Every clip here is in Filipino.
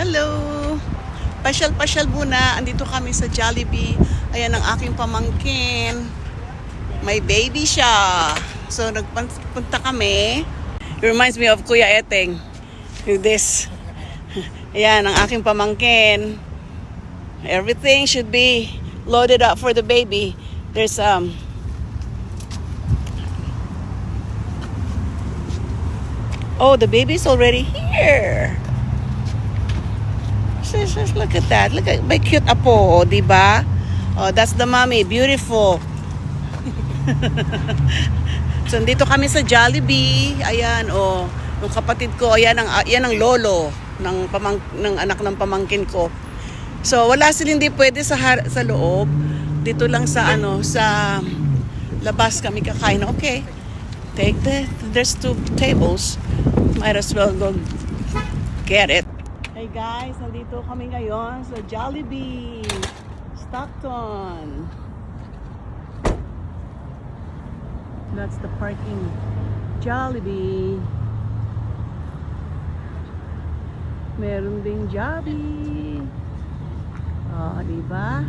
Hello! Pasyal-pasyal muna. Andito kami sa Jollibee. Ayan ang aking pamangkin. May baby siya. So, nagpunta kami. It reminds me of Kuya Eteng. With this. Ayan ang aking pamangkin. Everything should be loaded up for the baby. There's oh, the baby's already here. Just look at that. Look at my cute apo, diba? Oh, that's the mommy. Beautiful. So, dito kami sa Jollibee. Ayan, oh. Yung kapatid ko, ayan ang lolo ng anak ng pamangkin ko. So, wala sila hindi pwede sa loob. Dito lang sa sa labas kami kakain. Okay. There's 2 tables. Might as well go get it. Hey guys, nandito kami ngayon sa Jollibee, Stockton. That's the parking. Jollibee. Meron ding Jollibee. Oh, diba?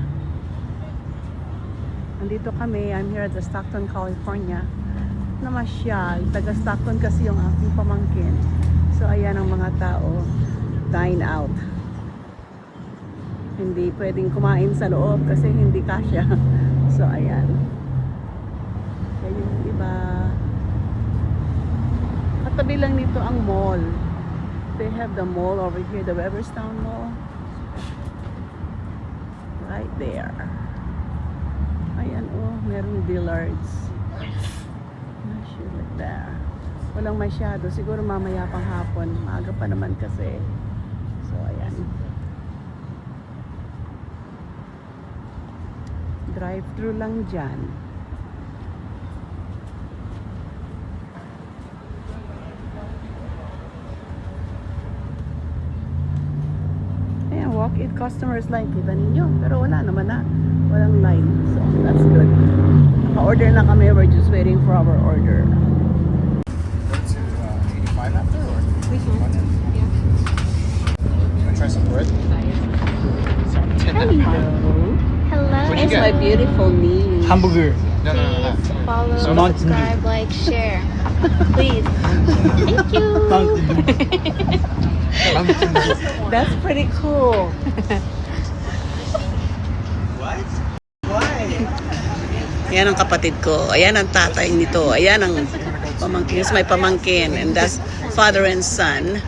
Nandito kami. I'm here at the Stockton, California. Namasyal. Taga Stockton kasi yung aking pamangkin. So, ayan ang mga tao. Dine out. Hindi pwedeng kumain sa loob kasi hindi kasya. So, ayan. Kaya yung iba. Katabi lang nito ang mall. They have the mall over here, the Weberstown Mall. Right there. Ayan, oh, merong Dillard's. Like there. Walang masyado. Siguro mamaya pang hapon. Maaga pa naman kasi. So, ayan. Drive-thru lang dyan. Ayan, walk-in customers line. Kita ninyo. Pero wala naman na. Walang line. So, that's good. Naka-order na kami. We're just waiting for our order. Go to 85 after, or we can. Yeah. Try some bread. Hello. What'd you It's get? my beautiful niece. Hamburger. No. Please follow, So not subscribe, like, share. Please. Thank you. That's pretty cool. What? Why? Ayan ang kapatid ko. Ayan ang tatay nito. Ayan ang pamangkin. It's my pamangkin. And that's father and son.